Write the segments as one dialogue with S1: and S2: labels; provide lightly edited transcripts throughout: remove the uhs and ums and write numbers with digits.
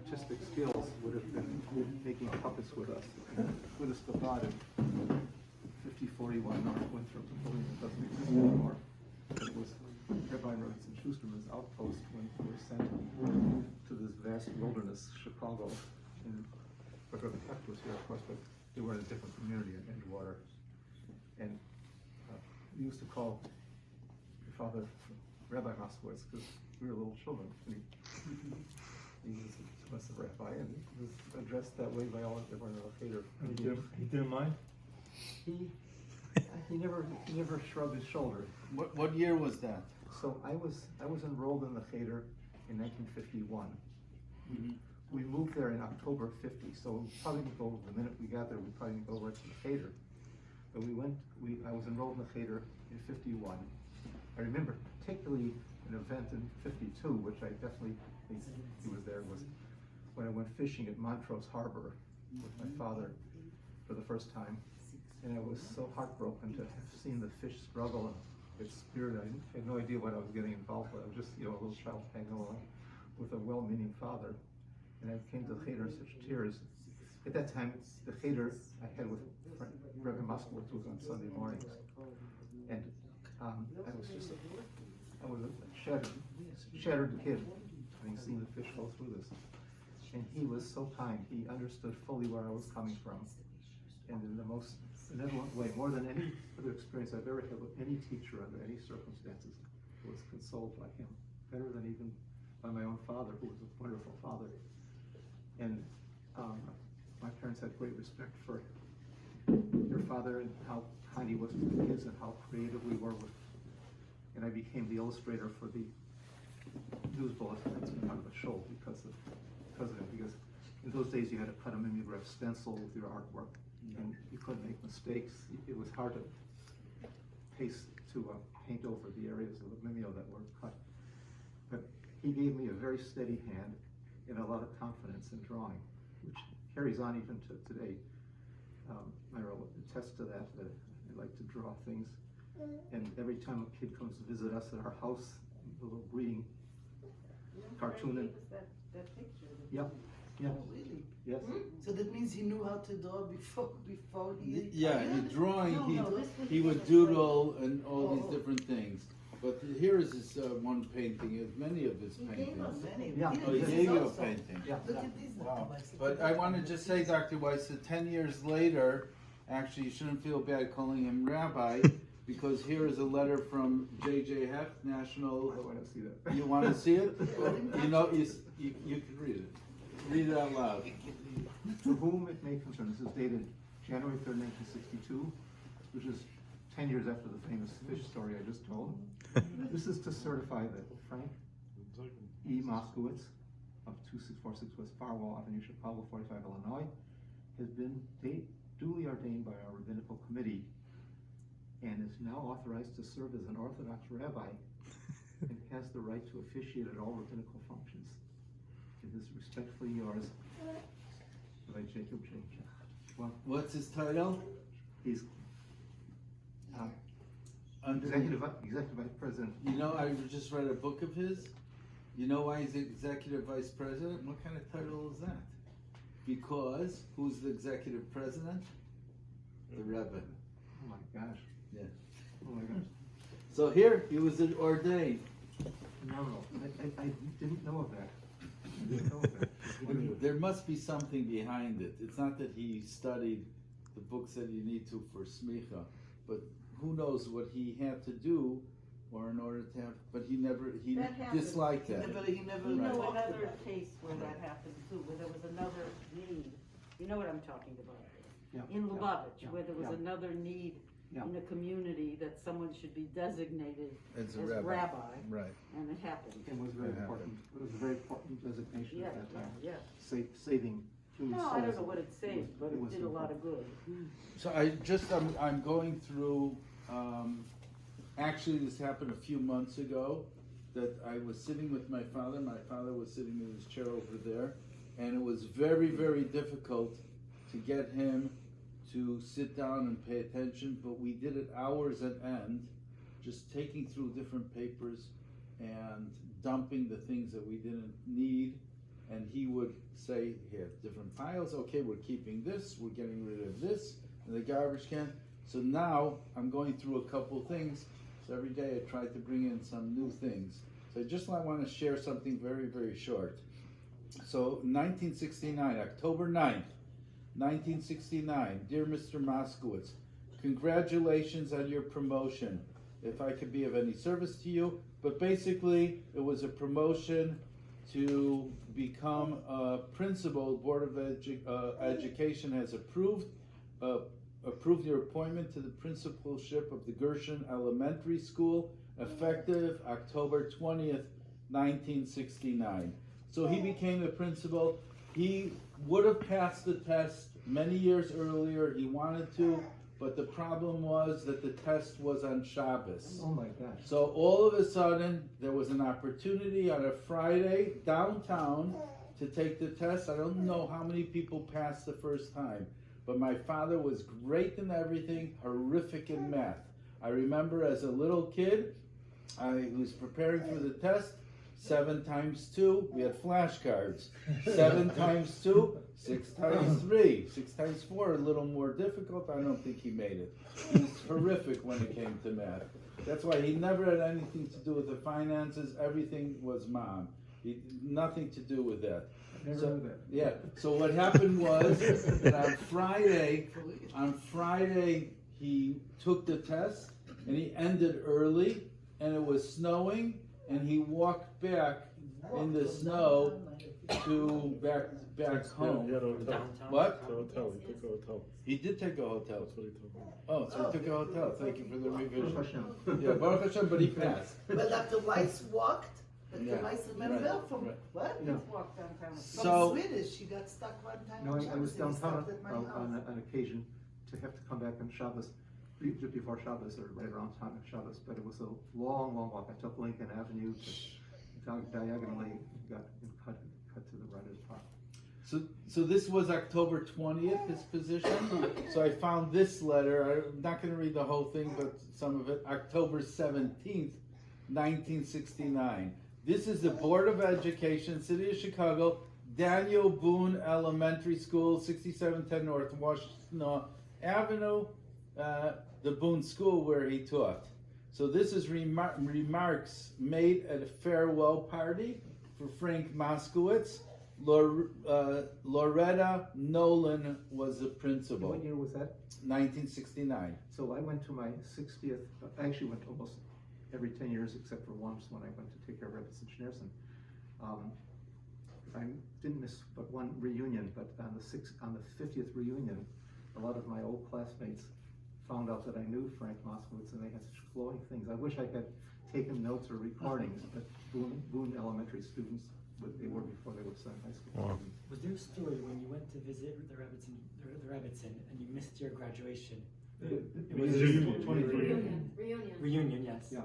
S1: artistic skills would have been making puppets with us. With us Chabad in 5041 North Winthrop, the building that doesn't exist anymore. It was Rabbi Robinson Schusterman's outpost when we were sent to this vast wilderness, Chicago. And Rabbi Hecht was here, of course, but they were in a different community in Edgewater. And we used to call your father Rabbi Moskowitz because we were little children. He was a rabbi and he was addressed that way by all everyone in the Cheder.
S2: He didn't mind?
S1: He never shrugged his shoulders.
S3: What year was that?
S1: So I was enrolled in the Cheder in 1951. We moved there in October 50, so we probably didn't go the minute we got there. We probably didn't go right to the Cheder. But I was enrolled in the Cheder in 51. I remember particularly an event in 52, which I definitely think he was there, was when I went fishing at Montrose Harbor with my father for the first time. And I was so heartbroken to have seen the fish struggle and its spirit. I had no idea what I was getting involved with. I was just, a little child hanging along with a well-meaning father. And I came to the Cheder in such tears. At that time, the Cheder I had with Rebbe Moskowitz was on Sunday mornings. And I was a shattered kid having seen the fish go through this. And he was so kind. He understood fully where I was coming from. And in the most benevolent way, more than any other experience I've ever had with any teacher under any circumstances, I was consoled by him, better than even by my own father, who was a wonderful father. And my parents had great respect for your father and how kind he was to the kids and how creative we were with. And I became the illustrator for the news bulletin that's been out of the show because of him. Because in those days you had to cut a mimeograph stencil with your artwork, and you couldn't make mistakes. It was hard to paint over the areas of the mimeo that were cut. But he gave me a very steady hand and a lot of confidence in drawing, which carries on even to today. Myra will attest to that I like to draw things. And every time a kid comes to visit us at our house, a little greeting cartoon. And
S4: that picture.
S1: Yep. Yeah.
S4: Oh, really?
S1: Yes.
S4: So that means he knew how to draw before he.
S3: Yeah, in drawing,
S4: No,
S3: he would doodle and all these different things. But here is his one painting, many of his paintings.
S1: Yeah.
S3: Oh, he gave you a painting.
S1: Yeah.
S4: Look at these.
S3: Wow. But I want to just say, Dr. Weiss, that 10 years later, actually, you shouldn't feel bad calling him rabbi, because here is a letter from J.J. Hecht, National.
S1: I want to see that.
S3: You want to see it? You can read it. Read it out loud.
S1: To whom it may concern, this is dated January 3rd, 1962, which is 10 years after the famous fish story I just told. This is to certify that Frank E. Moskowitz of 2646 West Farwell Avenue, Chicago, 45, Illinois, has been duly ordained by our rabbinical committee and is now authorized to serve as an Orthodox rabbi and has the right to officiate at all rabbinical functions. It is respectfully yours, Rabbi Jacob J. Well,
S3: What's his title?
S1: he's executive vice president.
S3: You know, I just read a book of his. You know why he's executive vice president? What kind of title is that? Because who's the executive president? The Rebbe.
S1: Oh my gosh.
S3: Yeah.
S1: Oh my gosh.
S3: So here, he was ordained.
S1: No, I didn't know of that. I didn't know of that.
S3: There must be something behind it. It's not that he studied the books that you need to for smicha, but who knows what he had to do, or in order to have. But he disliked that.
S4: He never.
S5: You know
S4: talked
S5: another
S4: about it.
S5: case where that happened too, where there was another need. You know what I'm talking about?
S1: Yeah.
S5: In Lubavitch,
S1: Yeah.
S5: where there was
S1: Yeah.
S5: another need
S1: Yeah.
S5: in a community that someone should be designated
S3: As
S5: as
S3: a rabbi. Right.
S5: and it happened.
S1: It was very
S3: That
S1: important. It was a very important designation
S5: Yeah,
S1: at that time.
S5: yeah.
S1: Saving human
S5: No,
S1: souls.
S5: I don't know what it saved, but
S1: It was
S5: it did a lot of good.
S3: So I'm going through, actually this happened a few months ago, that I was sitting with my father was sitting in his chair over there, and it was very, very difficult to get him to sit down and pay attention, but we did it hours at end, just taking through different papers and dumping the things that we didn't need, and he would say, he had different piles, okay, we're keeping this, we're getting rid of this in the garbage can. So now I'm going through a couple things, so every day I try to bring in some new things. So I just want to share something very, very short. So 1969, October 9th, 1969, dear Mr. Moskowitz, congratulations on your promotion. If I could be of any service to you, but basically it was a promotion to become a principal. Board of Education has approved your appointment to the principalship of the Gershon Elementary School, effective October 20th, 1969. So he became the principal. He would have passed the test many years earlier. He wanted to, but the problem was that the test was on Shabbos.
S1: Oh my gosh.
S3: So all of a sudden, there was an opportunity on a Friday downtown to take the test. I don't know how many people passed the first time, but my father was great in everything, horrific in math. I remember as a little kid, I was preparing for the test. 7 times 2, we had flashcards. 7 times 2, 6 times 3. 6 times 4, a little more difficult. I don't think he made it. He was horrific when it came to math. That's why he never had anything to do with the finances. Everything was mom. Nothing to do with that.
S1: Never knew that.
S3: Yeah. So what happened was that on Friday he took the test and he ended early, and it was snowing, and he walked back in the snow to back home. What? He did take a hotel. Oh, so he took a hotel. Thank you for the revision. Yeah, Baruch Hashem, but he passed.
S4: But Dr. Weiss walked. Dr.
S3: Yeah,
S4: Weiss, remember
S3: right,
S4: from
S3: right.
S4: what?
S1: Yeah.
S5: Walk downtown.
S3: So-
S4: From Swedish, she got stuck one time.
S1: No,
S4: on
S1: I was
S4: Shabbos, and he
S1: downtown
S4: stopped at my house.
S1: on an occasion to have to come back on Shabbos, just before Shabbos or right around time of Shabbos, but it was a long, long walk. I took Lincoln Avenue to diagonally, got cut to the right of the park.
S3: So this was October 20th, his position. So I found this letter. I'm not going to read the whole thing, but some of it. October 17th, 1969. This is the Board of Education, City of Chicago, Daniel Boone Elementary School, 6710 North Washington Avenue, the Boone School where he taught. So this is remarks made at a farewell party for Frank Moskowitz. Loretta Nolan was the principal.
S1: What year was that?
S3: 1969.
S1: So I went to my 60th, I actually went almost every 10 years except for once when I went to take care of Rebbe Schneerson. I didn't miss but one reunion, but on the 50th reunion, a lot of my old classmates found out that I knew Frank Moskowitz, and they had such glowing things. I wish I had taken notes or recordings, but Boone Elementary students, they were before they were sent high school.
S2: Wow. Was there a story when you went to visit the Rebbitzin and you missed your graduation?
S1: It
S2: It
S1: was
S2: was
S1: reunion.
S6: Reunion.
S2: Reunion, yes.
S1: Yeah.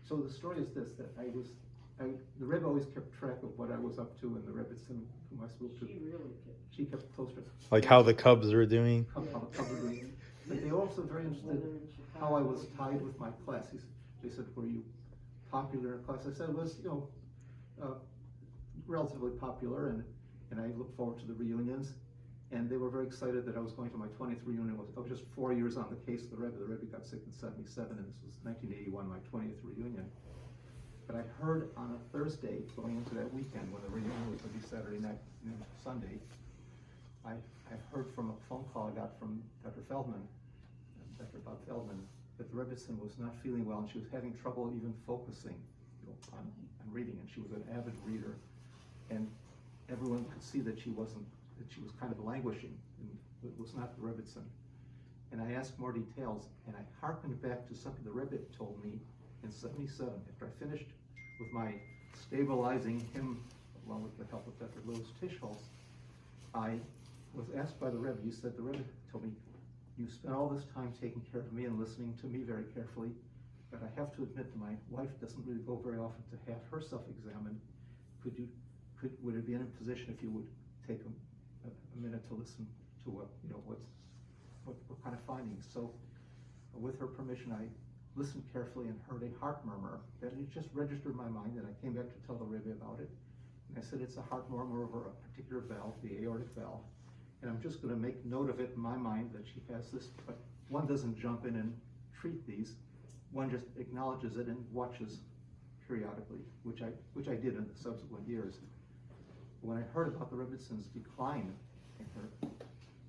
S1: So the story is this, that the Rebbe always kept track of what I was up to, and the Rebbitzin, whom I spoke to,
S5: She really did.
S1: she kept close to
S2: Like how the Cubs were doing?
S1: how the Cubs were doing. But they were also very interested
S5: Whether in Chicago.
S1: how I was tied with my class. They said, were you popular in class? I said, I was, relatively popular, and I look forward to the reunions. And they were very excited that I was going to my 20th reunion. I was just 4 years on the case of the Rebbe. The Rebbe got sick in 77, and this was 1981, my 20th reunion. But I heard on a Thursday, going into that weekend, when the reunion was going to be Saturday night, Sunday, I heard from a phone call I got from Dr. Feldman, Dr. Bob Feldman, that the Rebbetzin was not feeling well, and she was having trouble even focusing on reading, and she was an avid reader. And everyone could see that she was kind of languishing, and it was not the Rebbetzin. And I asked more details, and I hearkened back to something the Rebbe told me in 77, after I finished with my stabilizing him, along with the help of Dr. Louis Tischholz. I was asked by the Rebbe, you said, the Rebbe told me, you spent all this time taking care of me and listening to me very carefully, but I have to admit that my wife doesn't really go very often to have herself examined. Would it be in a position if you would take a minute to listen to what kind of findings? So, with her permission, I listened carefully and heard a heart murmur that it just registered in my mind, and I came back to tell the Rebbe about it. And I said, it's a heart murmur over a particular valve, the aortic valve. And I'm just gonna make note of it in my mind that she has this, but one doesn't jump in and treat these. One just acknowledges it and watches periodically, which I did in the subsequent years. When I heard about the Rebbitzins' decline and her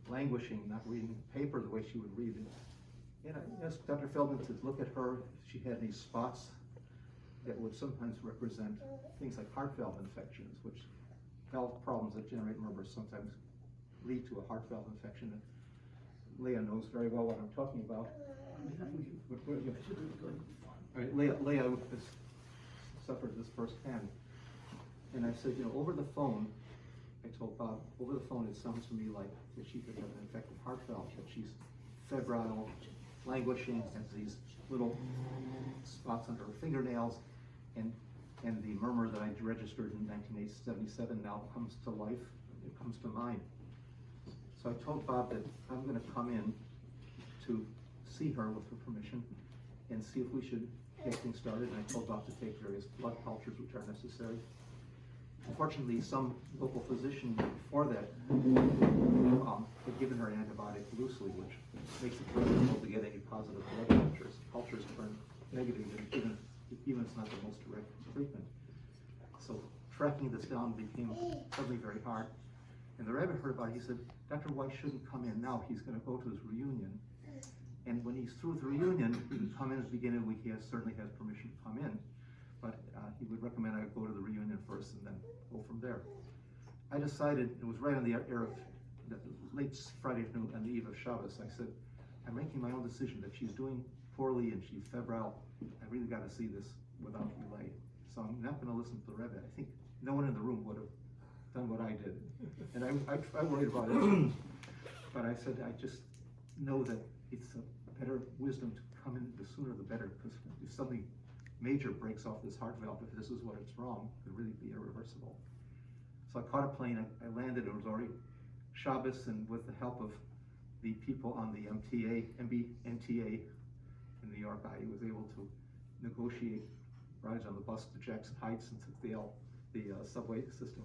S1: languishing, not reading the paper the way she would read it, and I asked Dr. Feldman to look at her if she had these spots that would sometimes represent things like heart valve infections, which valve problems that generate murmurs sometimes lead to a heart valve infection. And Leah knows very well what I'm talking about. All right, Leah has suffered this firsthand. And I said, over the phone, I told Bob, over the phone it sounds to me like that she could have an infected heart valve, that she's febrile, languishing, has these little spots under her fingernails, and the murmur that I registered in 1977 now comes to life, it comes to mind. So I told Bob that I'm gonna come in to see her with her permission and see if we should get things started, and I told Bob to take various blood cultures which are necessary. Unfortunately, some local physician before that had given her an antibiotic loosely, which makes it very difficult to get any positive blood cultures. Cultures turn negative, even if it's not the most direct treatment. So tracking this down became suddenly very hard. And the Rebbe heard about it. He said, Dr. Weiss shouldn't come in now. He's going to go to his reunion. And when he's through with the reunion, he can come in at the beginning of the week. He certainly has permission to come in. But he would recommend I go to the reunion first and then go from there. I decided, it was right on the late Friday afternoon on the eve of Shabbos. I said, I'm making my own decision that she's doing poorly and she's febrile. I really got to see this without delay. So I'm not going to listen to the Rebbe. I think no one in the room would have done what I did. And I worried about it. But I said, I just know that it's a better wisdom to come in, the sooner the better, because if something major breaks off this heart valve, if this is what it's wrong, it could really be irreversible. So I caught a plane, I landed, it was already Shabbos, and with the help of the people on the NTA in New York, I was able to negotiate rides on the bus to Jackson Heights and took the subway system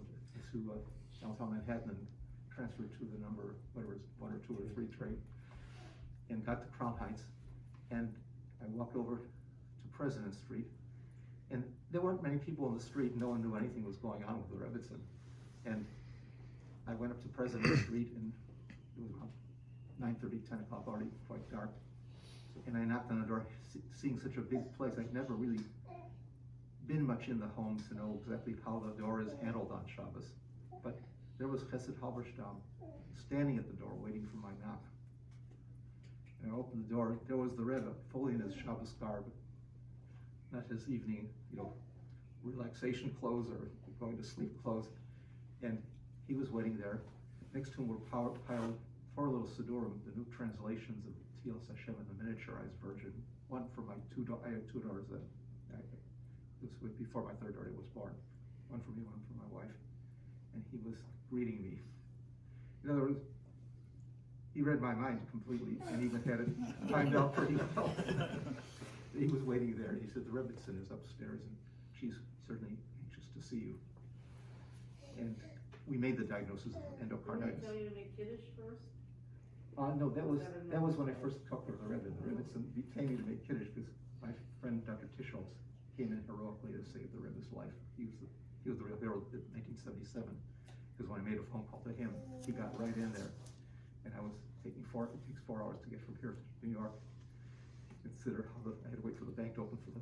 S1: to downtown Manhattan and transferred to the number, whatever it's 1 or 2 or 3 train, and got to Crown Heights, and I walked over to President Street, and there weren't many people in the street. No one knew anything was going on with the Rebbitzin. And I went up to President Street, and it was about 9:30, 10 o'clock, already quite dark. And I knocked on the door, seeing such a big place. I'd never really been much in the homes to know exactly how the door is handled on Shabbos. But there was Chesed Halberstam standing at the door waiting for my knock. And I opened the door, there was the Rebbe, fully in his Shabbos garb. Not his evening, relaxation clothes or going to sleep clothes. And he was waiting there. Next to him were piled 4 little Siddurim, the new translations of Tilas Hashem in the miniaturized version. One for my 2 daughters. I had 2 daughters that this was before my 3rd daughter was born. One for me, one for my wife. And he was greeting me. In other words, he read my mind completely and even had it timed out pretty well. He was waiting there. He said, the Rebbitzin is upstairs and she's certainly anxious to see you. And we made the diagnosis of endocarditis.
S5: Did they tell you to make Kiddush first?
S1: No, that was when I first talked to the Rebbe. The Rebbitzin became me to make Kiddush because my friend Dr. Tischholz came in heroically to save the Rebbe's life. He was the real hero in 1977. Because when I made a phone call to him, he got right in there. And it takes 4 hours to get from here to New York. Consider how I had to wait for the bank to open for the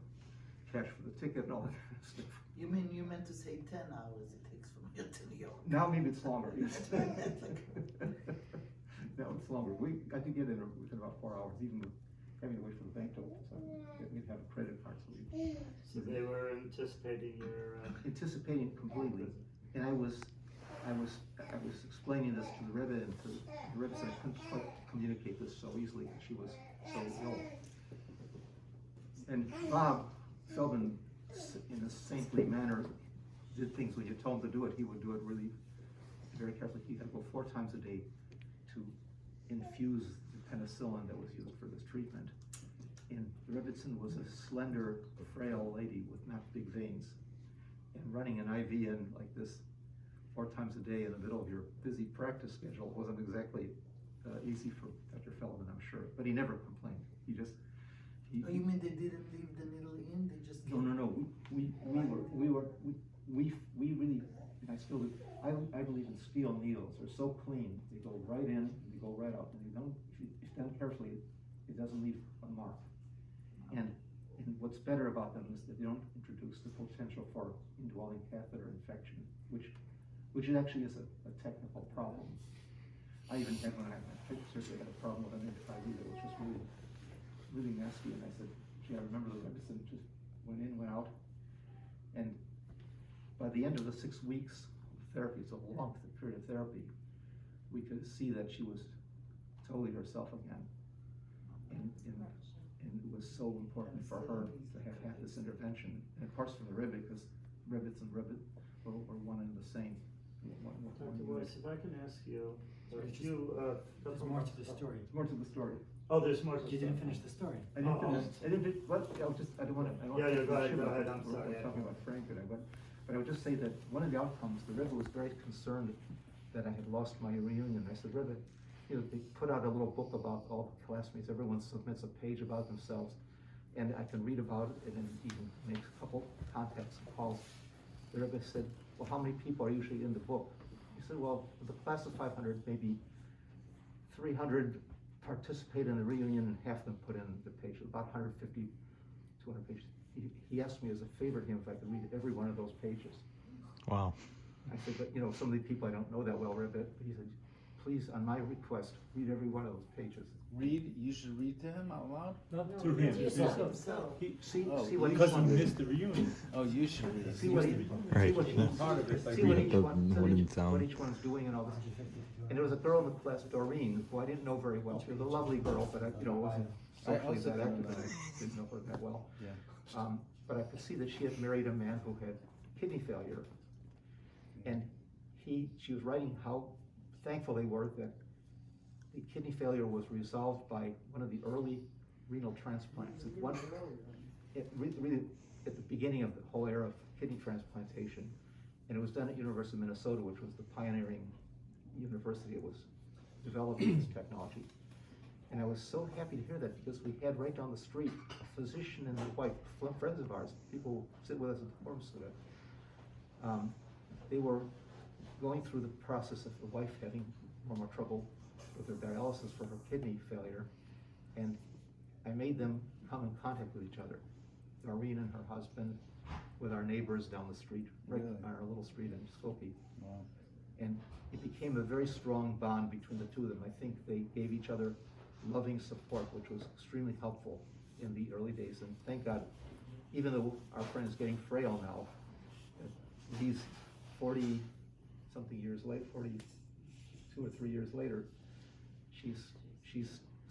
S1: cash for the ticket and all that kind of stuff.
S4: You meant to say 10 hours it takes from here to New York.
S1: Now maybe it's longer. Now it's longer. I could get in within about 4 hours, even with having to wait for the bank to open. So we'd have a credit card.
S6: So they were anticipating your
S1: anticipating completely, and I was explaining this to the Rebbe, and to the Rebbe said I couldn't quite communicate this so easily because she was so ill. And Bob Feldman, in a saintly manner, did things when you told him to do it. He would do it really very carefully. He had to go 4 times a day to infuse the penicillin that was used for this treatment. And the Rebbitzin was a slender, frail lady with not big veins. And running an IV in like this 4 times a day in the middle of your busy practice schedule wasn't exactly easy for Dr. Feldman, I'm sure, but he never complained. He just,
S4: Oh, you mean they didn't leave the needle in? They just
S1: no, we really, and I still do, I believe in steel needles. They're so clean, they go right in, and they go right out, and if you done carefully, it doesn't leave a mark. And what's better about them is that they don't introduce the potential for indwelling catheter infection, which actually is a technical problem. I even had, when I surgery, I had a problem with an IV that was just really, really nasty, and I said, gee, I remember the medicine just went in, went out, and by the end of the 6 weeks of therapy, it's a long period of therapy, we could see that she was totally herself again. And it was so important for her to have had this intervention, and of course from the Rebbe, because Rebbes and Rebbe were one and the same.
S6: Dr. Weiss, if I can ask you,
S2: Sorry,
S6: if
S2: just-
S6: you,
S2: There's more to the story.
S1: There's more to the story.
S6: Oh, there's more to the
S2: You didn't
S6: story.
S2: finish the story.
S1: I didn't
S6: Oh,
S1: finish, I didn't, what, I don't wanna.
S6: Yeah, go ahead, I'm
S1: We're
S6: sorry.
S1: talking about Frank and I, but I would just say that one of the outcomes, the Rebbe was very concerned that I had lost my reunion. I said, Rebbe, they put out a little book about all the classmates, everyone submits a page about themselves, and I can read about it and then even make a couple contacts and calls. The Rebbe said, well, how many people are usually in the book? He said, well, the class of 500, maybe 300 participate in the reunion and half of them put in the page, about 150, 200 pages. He asked me as a favor to him if I could read every one of those pages.
S7: Wow.
S1: I said, but some of the people I don't know that well, Rebbe, but he said, please, on my request, read every one of those pages.
S3: You should read to him out loud?
S8: Not to him.
S4: himself.
S1: See
S3: Oh,
S1: what
S8: Because
S1: each
S8: he
S1: one
S8: missed the reunion.
S3: Oh, you should read it.
S1: see what he,
S7: Right.
S1: see what he,
S8: Part of it, like
S1: see what
S7: read
S1: each
S7: the
S1: one,
S7: morning
S1: what
S7: sound.
S1: each one's doing and all this. And there was a girl in the class, Doreen, who I didn't know very well. She was a lovely girl, but I, wasn't socially
S3: also
S1: that active,
S3: found
S1: and I didn't know her that well.
S3: Yeah.
S1: But I could see that she had married a man who had kidney failure. And she was writing how thankful they were that the kidney failure was resolved by one of the early renal transplants. Really at the beginning of the whole era of kidney transplantation. And it was done at University of Minnesota, which was the pioneering university that was developing this technology. And I was so happy to hear that because we had right down the street a physician and his wife, friends of ours, people who sit with us at the Forum Student. They were going through the process of the wife having more trouble with her dialysis for her kidney failure. And I made them come in contact with each other. Doreen and her husband, with our neighbors down the street, right
S3: Really?
S1: on our little street in Skokie.
S3: Wow.
S1: And it became a very strong bond between the two of them. I think they gave each other loving support, which was extremely helpful in the early days. And thank God, even though our friend is getting frail now, he's 40-something years late, 42 or 3 years later, she's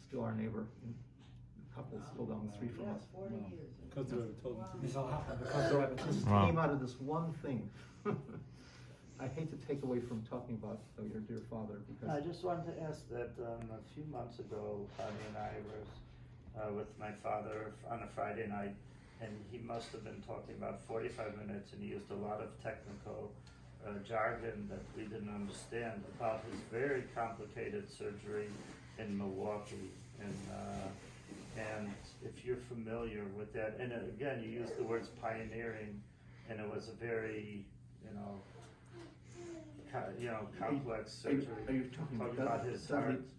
S1: still our neighbor. The couple still down the street from
S4: Yeah,
S1: us.
S4: 40 years.
S8: Because the Rebbe told me.
S2: This all happened because the Rebbe
S1: This
S7: Wow.
S1: came out of this one thing. I hate to take away from talking about your dear father because
S6: I just wanted to ask that a few months ago, Connie and I was with my father on a Friday night, and he must have been talking about 45 minutes, and he used a lot of technical jargon that we didn't understand about his very complicated surgery in Milwaukee. And if you're familiar with that, and again, you used the words pioneering, and it was a very, complex surgery.
S1: Are you talking about
S6: his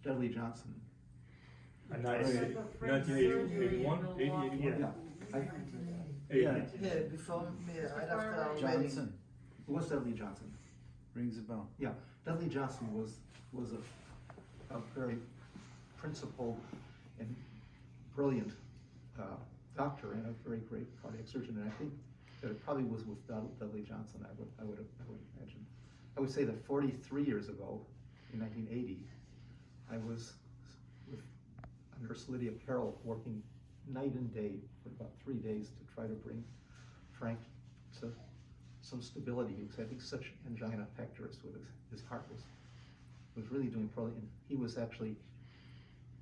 S1: Dudley Johnson?
S6: A nice,
S8: 1981, 80, 81?
S1: Yeah.
S3: Yeah.
S4: Yeah, before me, right after our wedding.
S3: Johnson,
S1: Who was Dudley Johnson?
S3: rings a bell.
S1: Yeah, Dudley Johnson was a very principled and brilliant doctor and a very great cardiac surgeon. And I think that it probably was with Dudley Johnson. I would imagine. I would say that 43 years ago, in 1980, I was with Nurse Lydia Carroll working night and day for about 3 days to try to bring Frank to some stability. He was having such angina pectoris with his heart was really doing poorly, and he was actually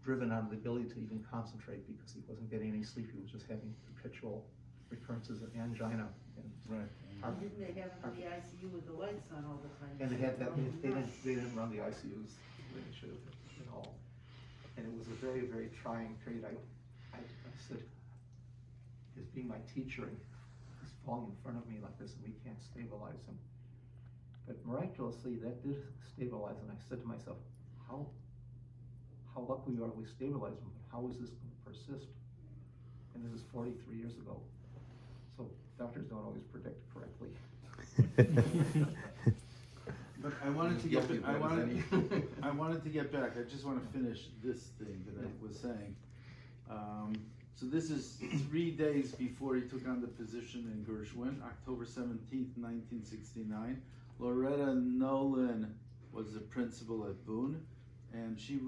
S1: driven out of the ability to even concentrate because he wasn't getting any sleep. He was just having perpetual recurrences of angina. And
S3: Right.
S4: Didn't they have them in the ICU with the lights on all the time?
S1: And they had that, they didn't run the ICUs, they should have at all. And it was a very, very trying period. I said, as being my teacher, and he's falling in front of me like this, and we can't stabilize him. But miraculously, that did stabilize, and I said to myself, how lucky we are we stabilized him, but how is this going to persist? And this is 43 years ago. So doctors don't always predict correctly.
S3: But I wanted to get,
S1: Guilty
S3: I
S1: as
S3: wanted,
S1: any.
S3: I wanted to get back, I just wanna finish this thing that I was saying. So this is 3 days before he took on the position in Gershwin, October 17th, 1969. Loretta Nolan was the principal at Boone, and she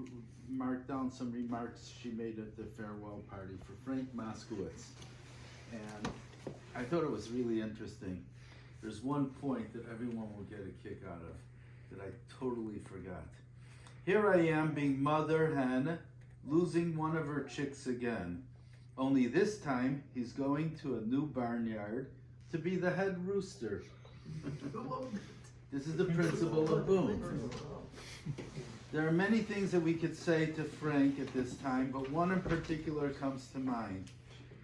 S3: marked down some remarks she made at the farewell party for Frank Moskowitz. And I thought it was really interesting. There's one point that everyone will get a kick out of that I totally forgot. Here I am being mother hen, losing one of her chicks again. Only this time he's going to a new barnyard to be the head rooster. This is the principal of Boone. There are many things that we could say to Frank at this time, but one in particular comes to mind.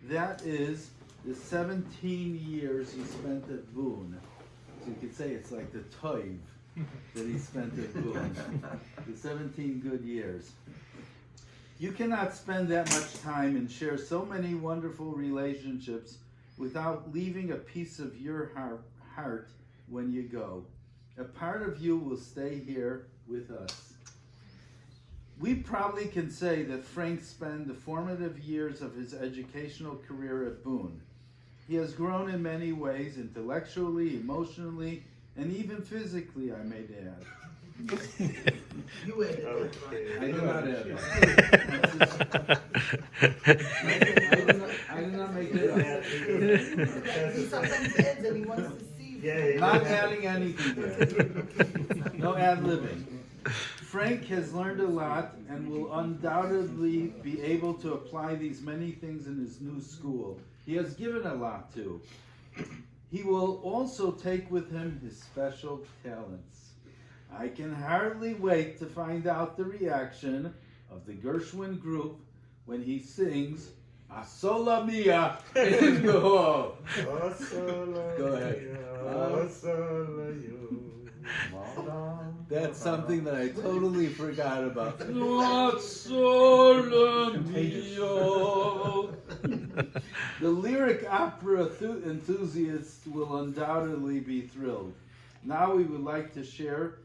S3: That is the 17 years he spent at Boone. So you could say it's like the toiv that he spent at Boone. The 17 good years. You cannot spend that much time and share so many wonderful relationships without leaving a piece of your heart when you go. A part of you will stay here with us. We probably can say that Frank spent the formative years of his educational career at Boone. He has grown in many ways, intellectually, emotionally, and even physically, I may add.
S4: You added that,
S6: Okay.
S3: I did not add that. I did not make it up.
S4: He sometimes adds and he wants to see.
S6: Yeah.
S3: Not adding anything there. No ad-libbing. Frank has learned a lot and will undoubtedly be able to apply these many things in his new school. He has given a lot to. He will also take with him his special talents. I can hardly wait to find out the reaction of the Gershwin group when he sings A Sola Mia in Go. Go ahead. That's something that I totally forgot about. A sola mia. The lyric opera enthusiasts will undoubtedly be thrilled. Now we would like to share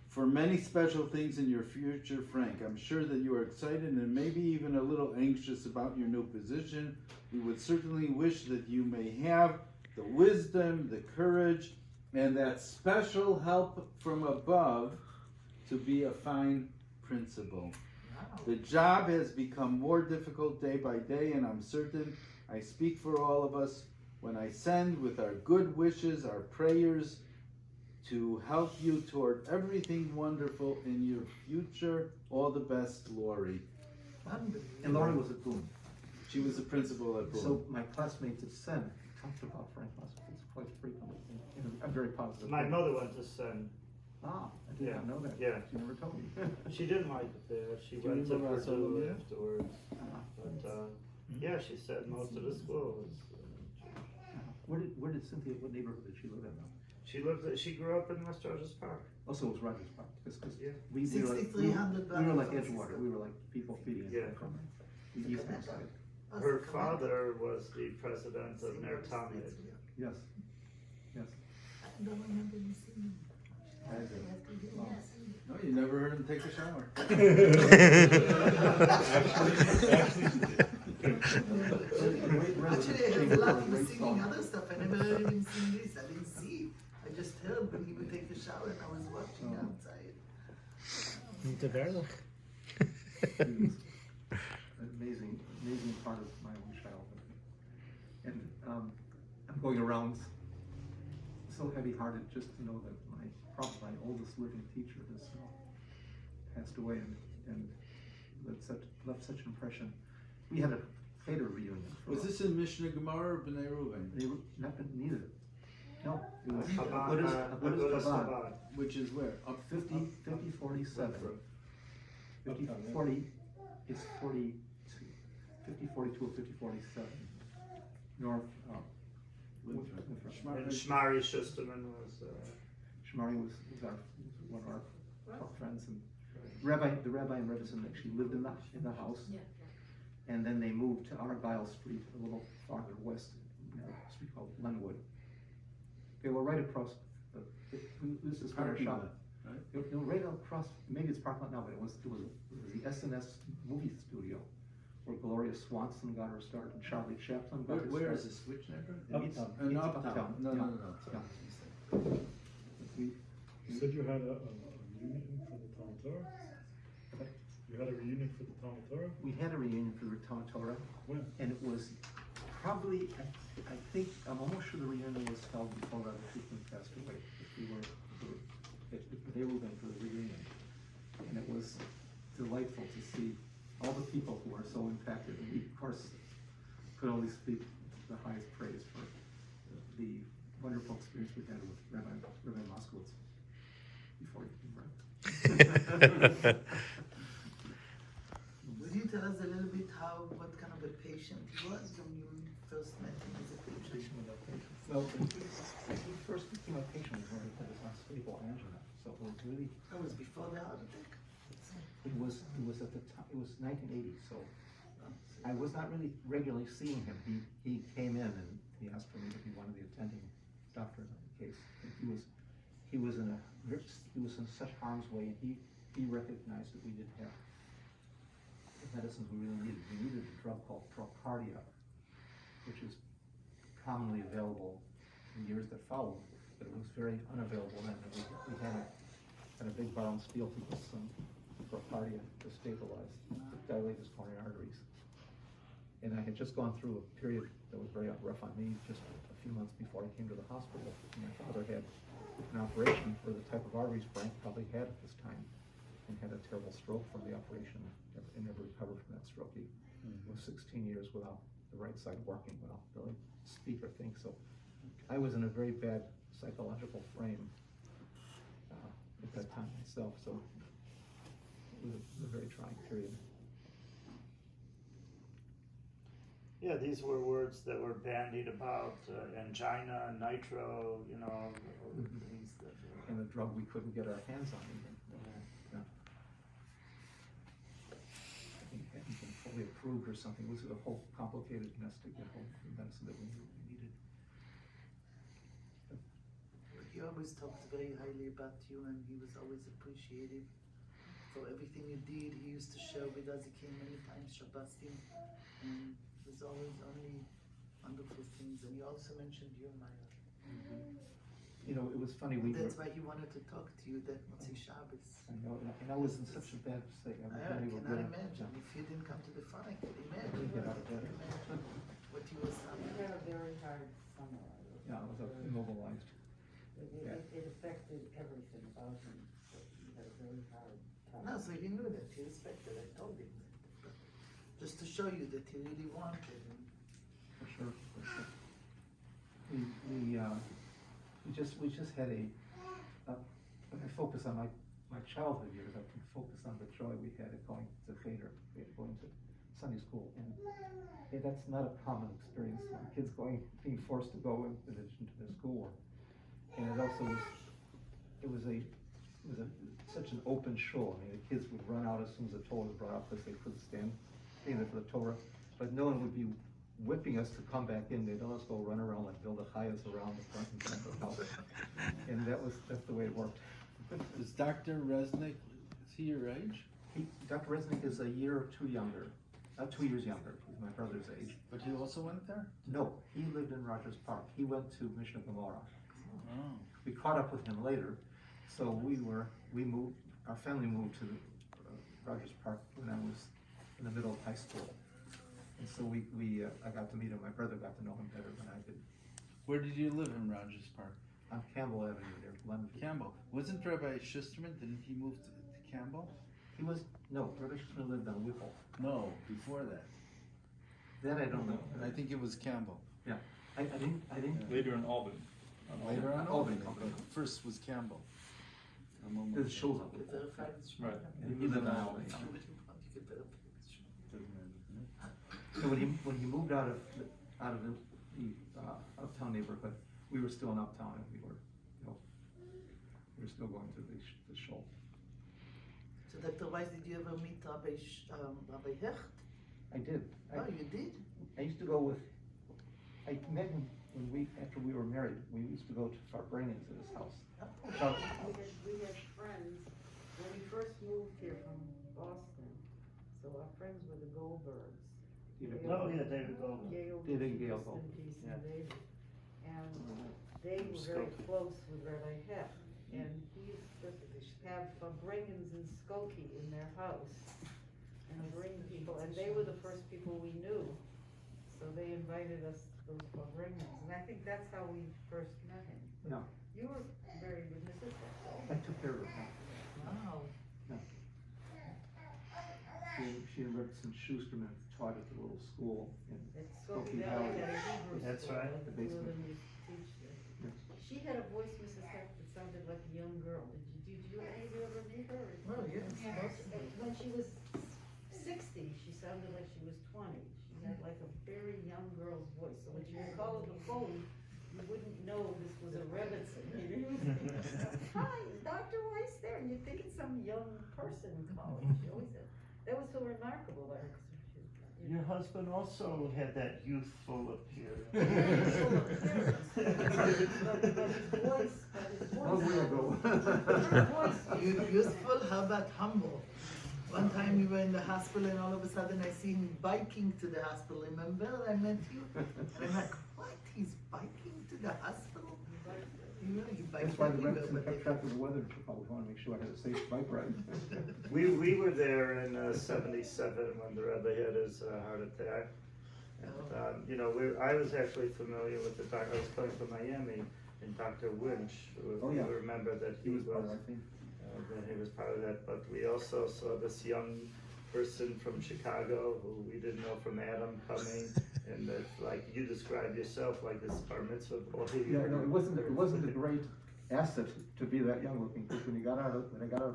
S3: for many special things in your future, Frank. I'm sure that you are excited and maybe even a little anxious about your new position. We would certainly wish that you may have the wisdom, the courage, and that special help from above to be a fine principal. The job has become more difficult day by day, and I'm certain I speak for all of us when I send with our good wishes, our prayers, to help you toward everything wonderful in your future. All the best, Lori.
S1: And Laurie was at Boone.
S3: She was the principal at Boone.
S1: So my classmates at Sen talked about Frank Moskowitz quite frequently in a very positive
S6: My
S1: way.
S6: mother went to Sen.
S1: Ah, I did not know that.
S6: Yeah.
S1: She never told me.
S6: She didn't like it there. She
S3: Do you
S6: went to
S3: remember
S6: Purdue
S3: Solomon?
S6: afterwards. But yeah, she said most of the school was.
S1: Where did Cynthia, what neighborhood did she live in though?
S6: She grew up in West Rogers Park.
S1: Also, it was Rogers Park, because
S6: Yeah.
S1: we were like
S4: 6,300
S1: like
S4: blocks.
S1: Edgewater, we were like people feeding us
S6: Yeah.
S1: from the eastern side.
S6: Her father was the president of Ner Tamid.
S1: Yes, yes.
S4: I don't remember him singing.
S1: I did.
S3: No, you never heard him take a shower.
S4: Actually, I heard a lot of him singing other stuff. I never heard him sing this. I didn't see. I just heard when he would take a shower and I was watching outside.
S1: Amazing, amazing part of my own childhood. And I'm going around so heavy-hearted just to know that probably my oldest living teacher has passed away and left such an impression. We had a Cheder reunion.
S3: Was this in Mishnah Gemara or B'nai Ruvain?
S1: Neither. No, it was
S6: Chabad,
S1: Buddhist Chabad.
S6: Chabad.
S3: Which is where? Up
S1: 5047. 5040 is 42. 5042 or 5047. North,
S3: Lutheran.
S6: And Shmari Schusterman was,
S1: Shmari was one of our top friends, and the rabbi and Rebbe actually lived in the house. And then they moved to Argyle Street, a little farther west, a street called Glenwood. They were right across, this is where our
S3: Parking
S1: shop.
S3: lot, right?
S1: They were right across, maybe it's parking lot now, but it was the S&S movie studio, where Gloria Swanson got her start, and Charlie Chaplin got her start.
S3: Where is this? Which neighborhood?
S1: Uptown.
S3: In
S1: It's
S3: Uptown. No.
S1: Yeah. We-
S7: You said you had a reunion for the Talmud Torah? You had a reunion for the Talmud Torah?
S1: We had a reunion for the Talmud Torah,
S7: When?
S1: and it was probably, I think, I'm almost sure the reunion was held before Rabbi Shulman passed away. If they were going for the reunion. And it was delightful to see all the people who are so impacted. And we, of course, could only speak the highest praise for the wonderful experience we had with Rabbi Moskowitz before he came.
S4: Would you tell us a little bit what kind of a patient he was when you first met him as a patient?
S1: Well, when he first became a patient was when he had this unstable angina. So it was really,
S4: That was before the heart attack.
S1: it was at the time, it was 1980, so I was not really regularly seeing him. He came in and he asked for me to be one of the attending doctors on the case. And he was in such harm's way, and he recognized that we didn't have the medicines we really needed. We needed a drug called Procardia, which is commonly available in years that followed, but it was very unavailable then. And we had a big bar on steel to put some Procardia to stabilize, to dilate his coronary arteries. And I had just gone through a period that was very rough on me, just a few months before I came to the hospital. My father had an operation for the type of arteries Frank probably had at this time, and had a terrible stroke from the operation, and never recovered from that stroke. He was 16 years without the right side working, without really speak or think. So I was in a very bad psychological frame at that time myself. So it was a very trying period.
S6: yeah, these were words that were bandied about, angina, nitro, all the things that
S1: And a drug we couldn't get our hands on even. Yeah. I think it hadn't been fully approved or something. It was a whole complicated mess to get hold of the medicine that we needed.
S4: But he always talked very highly about you, and he was always appreciative for everything you did. He used to share with us. He came many times, Shabbatim, and it was always only wonderful things. And he also mentioned you, Maya.
S1: You know, it was funny.
S4: That's why he wanted to talk to you that Motzi Shabbos.
S1: I know, and I was in such a bad state. I
S4: I
S1: was
S4: cannot imagine if you didn't come to the front. I could imagine.
S1: Get out of bed.
S4: Imagine what you was
S5: You
S4: suffering.
S5: had a very hard summer.
S1: Yeah, I was immobilized.
S5: It affected everything about him. So he had a very hard time.
S4: No, so he knew that. He respected. I told him that. But just to show you that he really wanted. And
S1: For sure. We just had when I focus on my childhood years, I can focus on the joy we had at going to Cheder, going to Sunday school, and that's not a common experience. Kids being forced to go in addition to their schoolwork, and it also was such an open show. I mean, the kids would run out as soon as the Torah was brought up because they couldn't stand being there for the Torah, but no one would be whipping us to come back in. They'd let us go run around like build a chayas around the front and back of the house, and that's the way it worked.
S3: Is Dr. Resnick, is he your age?
S1: Dr. Resnick is a year or two younger, 2 years younger. He's my brother's age.
S3: But he also went there?
S1: No, he lived in Rogers Park. He went to Mishnah Gemara.
S3: Oh.
S1: We caught up with him later, so our family moved to Rogers Park when I was in the middle of high school. And so I got to meet him. My brother got to know him better than I did.
S3: Where did you live in Rogers Park?
S1: On Campbell Avenue there, Glenview.
S3: Campbell. Wasn't Rabbi Schusterman, didn't he move to Campbell?
S1: Rabbi Schusterman lived on Whipple.
S3: No, before that.
S1: That I don't know.
S3: I think it was Campbell.
S1: Yeah, I didn't.
S8: Later in Albany.
S3: Later on,
S1: Albany.
S3: First was Campbell. I'm
S1: There's
S3: almost.
S1: shows up.
S4: You verify the Shema.
S8: Right.
S1: And he lived in Albany.
S4: You could verify the Shema.
S3: Doesn't matter.
S1: So when he moved out of the uptown neighborhood, we were still in uptown and we were still going to the show.
S4: So Dr. Weiss, did you ever meet Rabbi Hecht?
S1: I did.
S4: Oh, you did?
S1: I used to go with, I met him after we were married, we used to go to Farbrengen's at his house. Shout-
S5: We had friends, when we first moved here from Boston, so our friends were the Goldbergs.
S1: David
S6: Oh, yeah, David Goldberg.
S5: Gail.
S1: David and Gail
S5: rest in
S1: Goldberg,
S5: peace,
S6: yeah.
S5: and David. And they were very close with Rabbi Hecht, and he used to have Farbrengens and Skokie in their house, and bring people, and they were the first people we knew. So they invited us to those Farbrengens, and I think that's how we first met him.
S1: Yeah,
S5: You were very good Mrs. Hecht.
S1: I took care of her.
S4: Wow.
S1: She and Rickson Schusterman taught at the little school in
S5: At
S1: Skokie
S5: Skokie Valley,
S1: Valley.
S5: had a Hebrew
S6: That's
S5: school,
S6: right.
S5: like
S1: The
S5: two of
S1: basement.
S5: them used to teach there.
S1: Yeah.
S5: She had a voice, Mrs. Hecht, that sounded like a young girl. Did you any of you ever meet her?
S4: Oh, yes.
S5: When she was 60, she sounded like she was 20. She had like a very young girl's voice. So when she would call on the phone, you wouldn't know this was a Rebbetzin. Hi, is Dr. Weiss there? And you'd think it's some young person calling. She always said, that was so remarkable about her. 'Cause she-
S6: Your husband also had that youthful appearance.
S1: Long way ago.
S4: Useful, how about humble? One time we were in the hospital and all of a sudden I see him biking to the hospital. Remember I met you? And I'm like, what? He's biking to the hospital? You know, he bikes
S1: That's why the
S4: everywhere,
S1: Rickson
S4: but
S1: kept track of the weather, to probably want to make sure I had a safe bike ride.
S6: We were there in '77 when the Rebbe had his heart attack. And, you know, I was actually familiar with the doctor. I was coming from Miami, and Dr. Winch,
S1: Oh, yeah.
S6: you remember that
S1: He was part of, I think.
S6: that he was part of that. But we also saw this young person from Chicago who we didn't know from Adam coming, and that, like you described yourself, like this bar mitzvah boy.
S1: Yeah, no, it wasn't a great asset to be that young looking, because when I got out of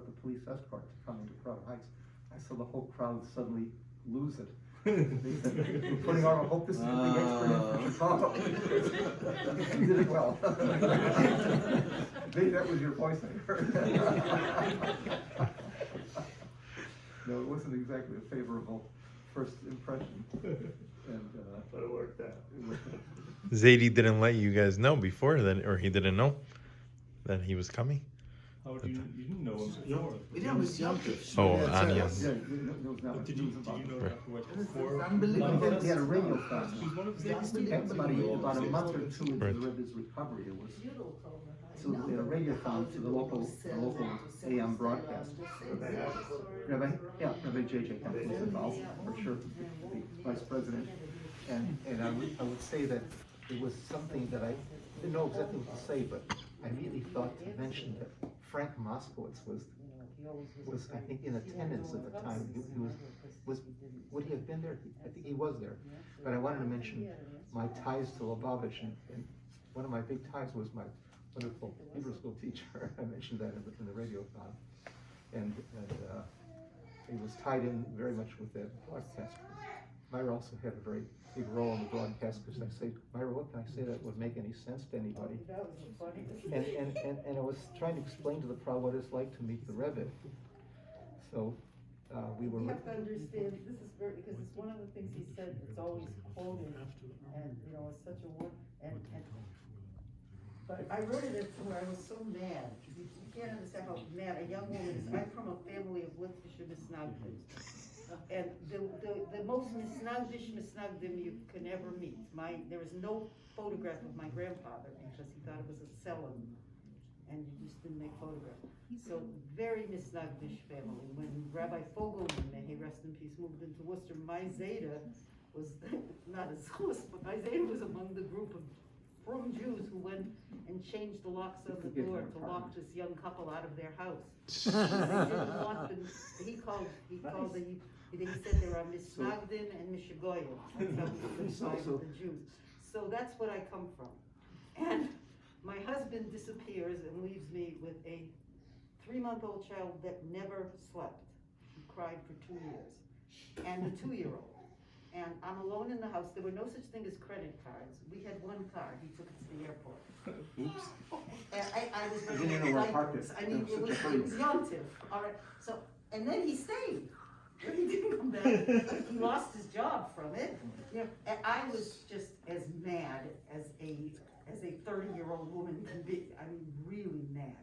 S1: the police escort to come into Crown Heights, I saw the whole crowd suddenly lose it. They said, we're putting our hope this is the big expert in for Chicago. You did it well. Maybe that was your voice I heard. No, it wasn't exactly a favorable first impression. And,
S6: But it worked out.
S9: Zadie didn't let you guys know before that, or he didn't know that he was coming.
S8: How would you didn't know him before?
S4: we didn't was young.
S9: Oh,
S1: yeah,
S9: Anya.
S1: yeah, there was not
S8: But
S1: much
S8: did you
S1: news about
S8: know
S1: it.
S9: Right.
S8: Dr. Weiss
S4: This is
S8: before?
S4: unbelievable.
S1: He had a radio
S8: He
S1: station.
S8: was one of the
S4: That's
S8: biggest
S1: And about a month or two into
S9: Right.
S1: the Rebbe's recovery, it was,
S5: Yudel told her.
S1: so they had a radiothon to the local AM broadcast. Rabbi J.J. Campbell was involved, for sure, the vice president. And I would say that it was something that I didn't know exactly what to say, but I immediately thought to mention that Frank Moskowitz was I think in attendance at the time. He was would he have been there? I think he was there. But I wanted to mention my ties to Lubavitch, and one of my big ties was my wonderful Hebrew school teacher. I mentioned that in the radiothon, and it was tied in very much with that broadcast. Myra also had a very big role in the broadcast, because I say, Myra, what can I say that would make any sense to anybody?
S5: That was the funniest.
S1: And I was trying to explain to the crowd what it's like to meet the Rebbe. So we were.
S5: You have to understand, this is very, because it's one of the things he said, it's always quoted, and, you know, it's such a word, but I wrote it as where I was so mad. You can't understand how mad a young woman is. I'm from a family of Litvische Misnagdim. And the most misnagdim you can ever meet. There is no photograph of my grandfather, because he thought it was a Selim, and you just didn't make photographs. So very misnagdish family. When Rabbi Fogelman, may he rest in peace, moved into Worcester, my Zeta was not a Zos, but my Zeta was among the group of frum Jews who went and changed the locks on the door to lock this young couple out of their house. They didn't want them. He said there are misnagdim and mishagoyim. That's how he described the Jews. So that's what I come from. And My husband disappears and leaves me with a 3-month-old child that never slept. He cried for 2 years. And a 2-year-old. And I'm alone in the house. There were no such thing as credit cards. We had one card. He took it to the airport.
S1: Oops.
S5: And I was
S1: You didn't know where to park it.
S5: diapers. I mean,
S1: That was
S5: it
S1: such a
S5: was
S1: hurry.
S5: Yom Tov. All right. So, and then he stayed. He didn't come back. He lost his job from it. You know, and I was just as mad as a 30-year-old woman can be. I mean, really mad.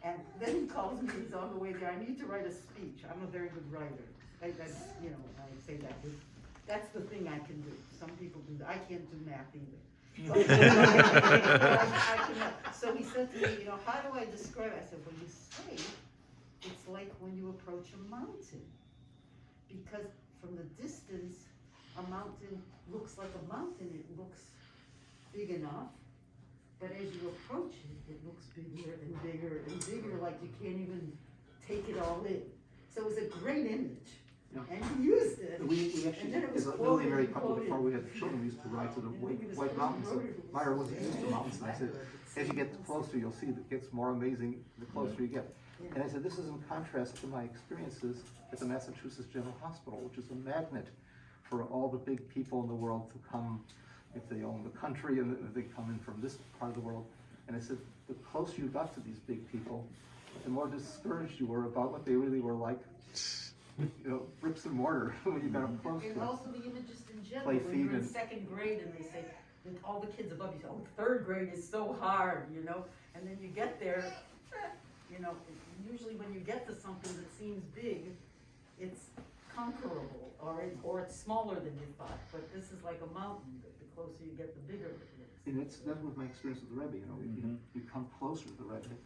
S5: And then he calls me. He's on the way there. I need to write a speech. I'm a very good writer. That's, you know, I say that. That's the thing I can do. Some people do that. I can't do math either. I cannot. So he said to me, you know, how do I describe it? I said, well, you say it's like when you approach a mountain. Because from the distance, a mountain looks like a mountain. It looks big enough. But as you approach it, it looks bigger and bigger and bigger, like you can't even take it all in. So it was a great image.
S1: Yeah.
S5: And he used it.
S1: We
S5: And
S1: actually,
S5: then it was
S1: as a
S5: quoted,
S1: newly married
S5: he
S1: couple,
S5: quoted.
S1: before we had children, we used to ride to the White Mountains. And Myra wasn't used to mountains, and I said, as you get closer, you'll see that it gets more amazing the closer you get. And I said, this is in contrast to my experiences at the Massachusetts General Hospital, which is a magnet for all the big people in the world to come, if they own the country, and if they come in from this part of the world. And I said, the closer you got to these big people, the more discouraged you were about what they really were like. You know, bricks and mortar, when you got up close to
S5: And
S1: it.
S5: also the images in general,
S1: Play
S5: when you're in
S1: feed and-
S5: 2nd grade and they say, and all the kids above you say, oh, 3rd grade is so hard, you know? And then you get there, you know, usually when you get to something that seems big, it's conquerable, or it's smaller than you thought. But this is like a mountain, the closer you get, the bigger it is.
S1: And that was my experience with the Rebbe, you know, you come closer to the Rebbe,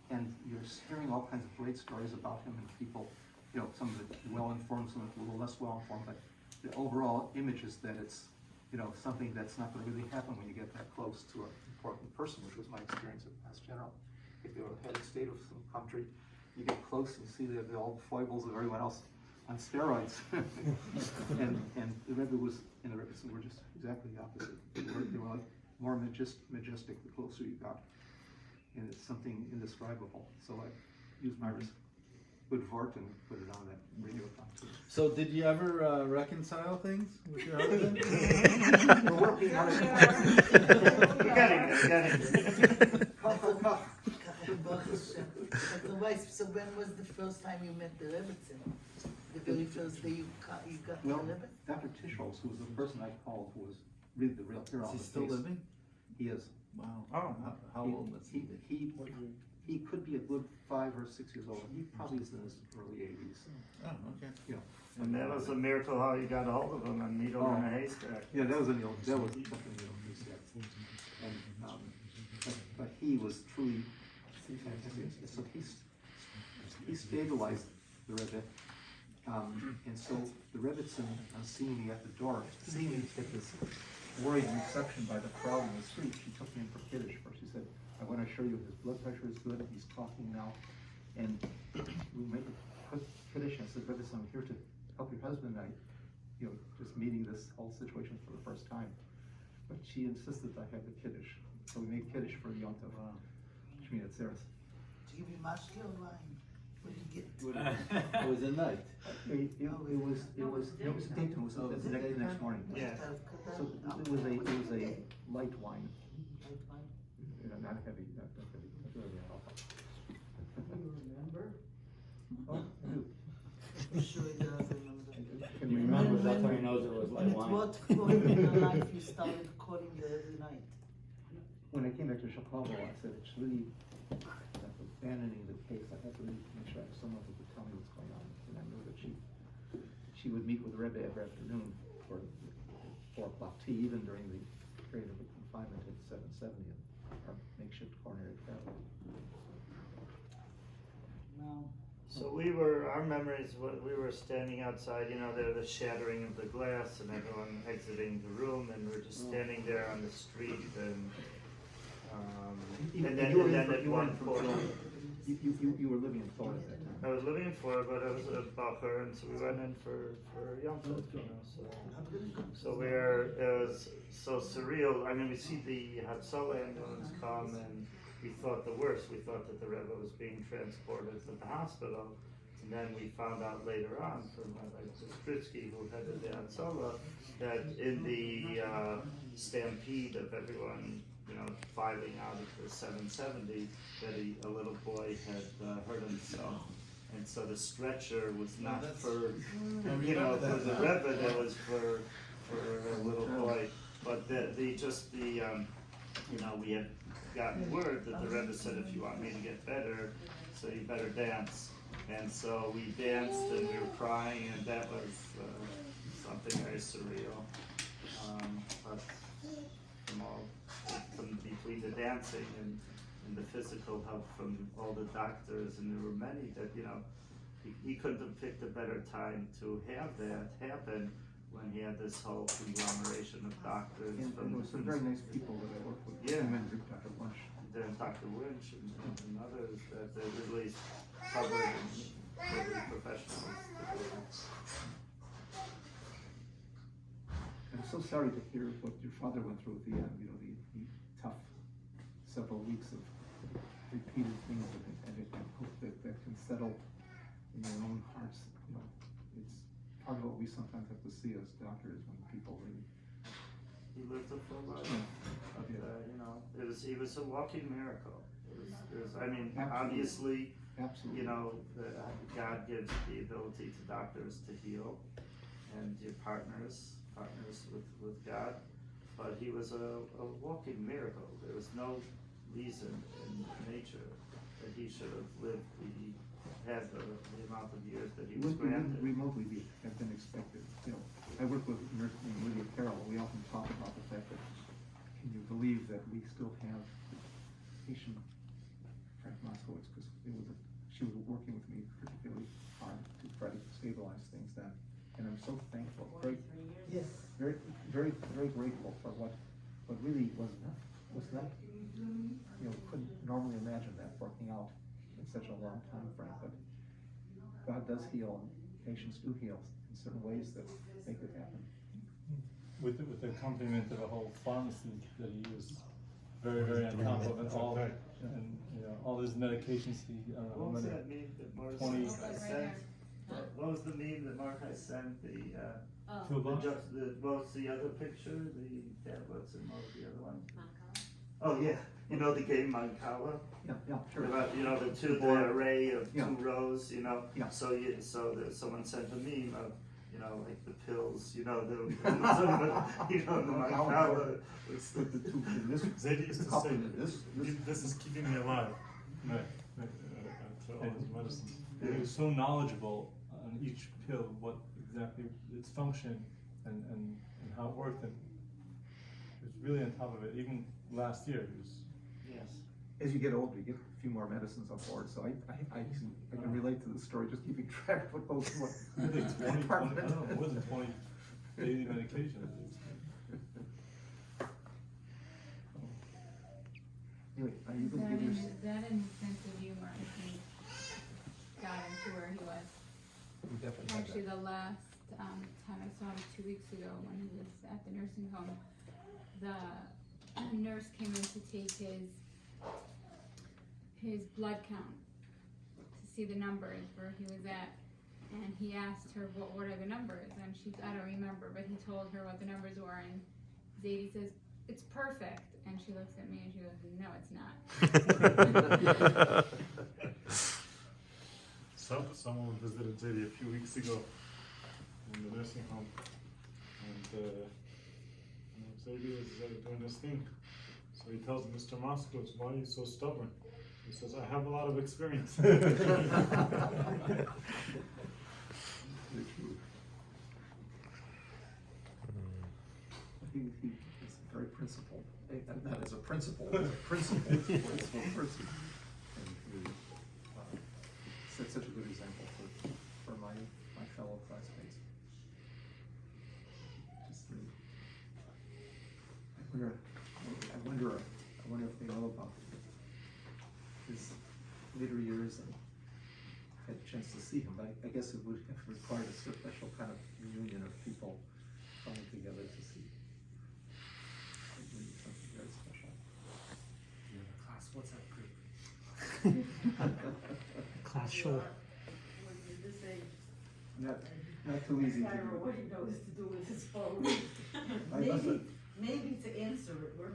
S1: and you're hearing all kinds of great stories about him and people, you know, some of it well-informed, some of it a little less well-informed, but the overall image is that it's, you know, something that's not gonna really happen when you get that close to an important person, which was my experience at Mass General. If you're a head of state of some country, you get close and you see the old foibles of everyone else on steroids. and the Rebbe was, and the Rebbe's were just exactly the opposite. They were like more majestic the closer you got. And it's something indescribable. So I used my good vort and put it on that radio too.
S3: So did you ever reconcile things with your husband?
S1: We're working on it.
S6: You got it.
S4: Dr. Weiss, so when was the first time you met the Rebbetzin? The very first day you got the
S1: Well,
S4: Rebbe?
S1: Dr. Tischholz, who was the person I called, who was really the real hero
S3: Is
S1: on
S3: he
S1: the
S3: still
S1: case.
S3: living?
S1: He is.
S3: Wow.
S8: Oh.
S3: How old is he?
S1: He could be a good 5 or 6 years old. He probably is in his early 80s.
S3: Oh, okay.
S1: You know.
S6: And that was a miracle how you got a hold of him, a needle in a haystack.
S1: Yeah, that was a needle. That was definitely a needle. He said. And but he was truly fantastic. So he stabilized the Rebbe. And so the Rebbetzin, seeing me at the door, seeing me get this worried reception by the crowd in the street, she took me in for Kiddush first. She said, I want to assure you his blood pressure is good, he's talking now. And we make a quick Kiddush, and I said, Rebbetzin, I'm here to help your husband. Just meeting this whole situation for the first time. But she insisted I have the Kiddush. So we made Kiddush for Yom Tov. Which means it's theirs.
S4: Did you give me mashke or wine? What did you get?
S3: It was a night.
S1: It was Dayton, it was the next morning.
S6: Yeah.
S1: So it was a light wine,
S4: Light wine?
S1: not heavy, not really alcohol.
S5: You remember?
S1: Oh, I do.
S4: I'm sure he does remember.
S1: Can you remember?
S10: That's how he knows it was
S4: And
S10: like
S4: at
S10: wine.
S4: what point in your life you started calling you every night?
S1: When I came back to Chicago, I said, it's really, like abandoning the case, I have to really make sure I have someone who could tell me what's going on. And I know that she would meet with Rebbe every afternoon for 4 o'clock tea, even during the period of the confinement at 770 in our makeshift coronary travel.
S4: No.
S6: So our memories, we were standing outside, there the shattering of the glass and everyone exiting the room, and we were just standing there on the street, and then at one point,
S1: You were living in Florida at that time.
S6: I was living in Florida, but I was a Bacher, and so we went in for Yom Tov, you know, so we're, it was so surreal. I mean, we see the Hatzalah ambulance come, and we thought the worst. We thought that the Rebbe was being transported to the hospital, and then we found out later on from like Stritsky, who headed the Hatzalah, that in the stampede of everyone, you know, filing out of the 770, that a little boy had hurt himself. And so the stretcher was not for, you know, for the Rebbe, that was for a little boy. But you know, we had gotten word that the Rebbe said, if you want me to get better, so you better dance. And so we danced and we were crying, and that was something very surreal. But from between the dancing and the physical help from all the doctors, and there were many that, you know, he couldn't have picked a better time to have that happen when he had this whole conglomeration of doctors.
S1: And there were some very nice people that I worked with.
S6: Yeah.
S1: You mentioned Dr. Lunch.
S6: Then Dr. Lynch and others that really covered and were professionals.
S1: I'm so sorry to hear what your father went through at the end, you know, the tough several weeks of repeated things, and I hope that can settle in your own hearts. You know, it's part of what we sometimes have to see as doctors when people really.
S6: He lived a full life. But, you know, he was a walking miracle. I mean,
S1: Absolutely.
S6: obviously, you know, God gives the ability to doctors to heal, and your partners with God. But he was a walking miracle. There was no reason in nature that he should have lived had the amount of years that he was granted.
S1: Remotely have been expected. You know, I work with Nurse named Lydia Carroll. We often talk about the fact that, can you believe that we still have patient Frank Moskowitz, because she was working with me particularly hard to try to stabilize things then, and I'm so thankful.
S5: Yes.
S1: Very, very, very grateful for what really was not, you know, couldn't normally imagine that working out in such a long time frame, but God does heal, and patients do heal in certain ways that make it happen.
S8: With the accompaniment of a whole pharmacy that he was very, very on top of it all, and you know, all his medications he,
S6: What was that meme that Mordecai sent? What was the meme that Mordecai sent?
S8: toolbox.
S6: What was the other picture? The tablets, and what was the other one? Oh yeah, you know the game Mancala?
S1: Yeah, sure.
S6: About, you know, the array of two rows, you know?
S1: Yeah.
S6: So someone sent a meme of, you know, like the pills, you know, the Mancala.
S8: Zadie used to say that this is keeping me alive. Right. To all his medicines. And he was so knowledgeable on each pill, what exactly its function and how it worked, and he was really on top of it. Even last year, he was.
S6: Yes.
S1: As you get older, you get a few more medicines on board, so I can relate to the story, just keeping track of what goes what.
S8: I think 20, I don't know, more than 20 daily medications at least.
S1: Anyway, are you going to give your?
S10: That in the sense of humor, I think, got him to where he was.
S1: We definitely have
S10: Actually,
S1: that.
S10: the last time I saw him 2 weeks ago when he was at the nursing home, the nurse came in to take his blood count to see the numbers where he was at, and he asked her what are the numbers, and I don't remember, but he told her what the numbers were, and Zadie says, "It's perfect," and she looks at me and she goes, "No, it's not."
S8: Someone visited Zadie a few weeks ago in the nursing home, and Zadie is doing this thing. So he tells Mr. Moskowitz, "Why are you so stubborn?" He says, "I have a lot of experience."
S1: He is very principled. Not as a principal, as a principal. Principal. And he set such a good example for my fellow classmates. Just really, I wonder if they know about his later years and had a chance to see him, but I guess it would have required a special kind of reunion of people coming together to see. It would be something very special.
S2: Class WhatsApp group. Class show.
S5: At this age,
S1: Not too easy to
S5: I don't know
S1: do.
S5: what he knows to do with his phone.
S1: I must have-
S5: Maybe to answer it, we're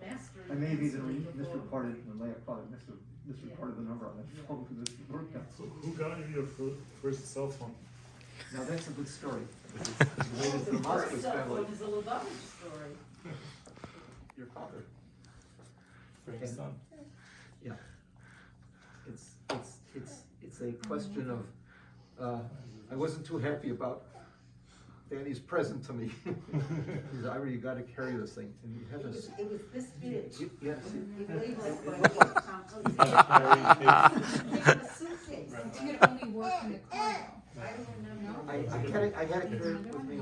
S5: mastering.
S1: I may have even
S5: answering the phone.
S1: misreported, when Leah probably misreported the number on the phone because it worked out.
S7: So who got you your first cell phone?
S1: Now, that's a good story. It's
S5: Oh,
S1: related to
S5: the
S1: the Moskowitz
S5: first cell
S1: family.
S5: phone is a Lubavitch story.
S1: Your father.
S8: For his son.
S1: Yeah. It's a question of, I wasn't too happy about Danny's present to me. He said, Ira, you gotta carry this thing, and you have this.
S5: It was this big.
S1: Yes.
S5: It weighed like
S1: It
S5: my
S1: looked like-
S5: a suitcase.
S10: You could only work in the car though.
S5: I don't remember.
S1: I had it carried with me,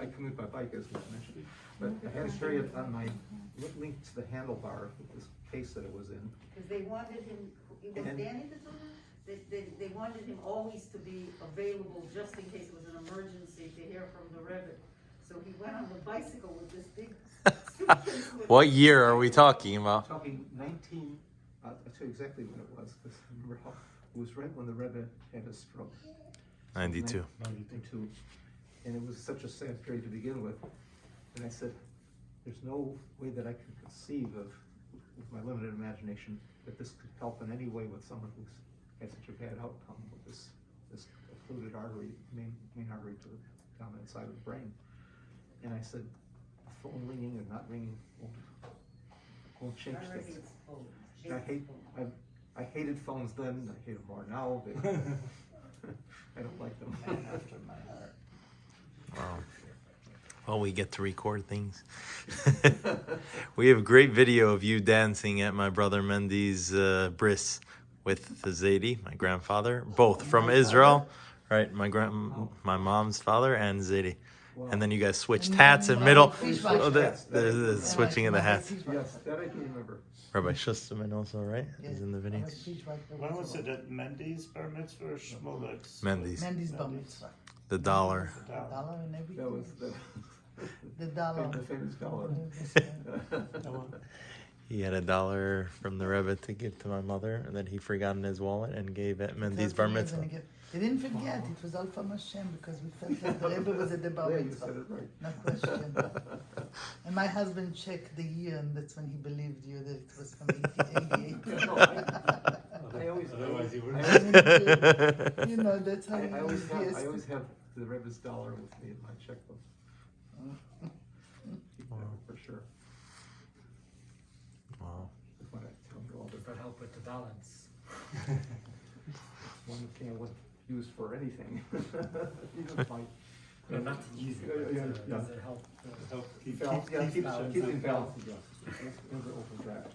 S1: I commute by bike as was mentioned, but I had to carry it on my, linked to the handlebar with this case that it was in.
S5: Because they wanted him, it was
S1: And-
S5: Danny that told him? They wanted him always to be available just in case it was an emergency to hear from the Rebbe. So he went on the bicycle with this big suitcase with.
S9: What year are we talking about?
S1: Talking 19, I'll tell you exactly when it was, because I remember how, it was right when the Rebbe had his stroke.
S9: 92.
S1: 92. And it was such a sad period to begin with. And I said, there's no way that I can conceive of, with my limited imagination, that this could help in any way with someone who's had such a bad outcome with this occluded artery, main artery to the dominant side of the brain. And I said, a phone ringing and not ringing won't change
S5: Already
S1: things.
S5: it's old.
S1: And I hated phones then, I hate them more now. I don't like them.
S6: Man after my heart.
S9: Wow. Well, we get to record things. We have a great video of you dancing at my brother Mendy's bris with Zaidi, my grandfather, both from Israel, right? My mom's father and Zaidi. And then you guys switched hats in middle. Oh, the switching of the hats.
S1: Yes, that I can remember.
S9: Rabbi Schusterman also, right? Is in the video.
S6: When was it at Mendy's bar mitzvah or Shmulek's?
S9: Mendy's.
S11: Mendy's bar mitzvah.
S9: The dollar.
S11: The dollar and everything.
S1: That was
S11: The dollar.
S1: the famous dollar.
S9: He had $1 from the Rebbe to give to my mother, and then he forgot in his wallet and gave at Mendy's bar mitzvah.
S11: They didn't forget, it was all from Hashem because we felt that the Rebbe was at the bar
S1: Yeah, you
S11: mitzvah.
S1: said it right.
S11: No question. And my husband checked the year, and that's when he believed you that it was from 1888.
S1: I always,
S8: Otherwise you wouldn't.
S11: You know, that's how
S1: I always
S11: he
S1: have the Rebbe's dollar with me in my checkbook. Keep that for sure.
S9: Wow.
S1: Just want to tell you all
S2: Does that help with the balance?
S1: one thing I wasn't used for anything. Even my.
S2: No, not to use it,
S1: Yeah,
S2: but
S1: yeah.
S2: does it help?
S8: Help keep
S1: Balance, yeah,
S8: keep balance.
S1: keep in balance. Never overdraft.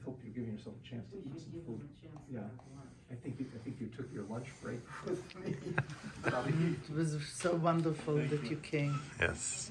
S1: Hope you're giving yourself a chance to
S5: We
S1: eat
S5: should
S1: some
S5: give him
S1: food.
S5: a chance to
S1: Yeah.
S5: have lunch.
S1: I think you took your lunch break with me. Probably.
S11: It was so wonderful that you came.
S9: Yes.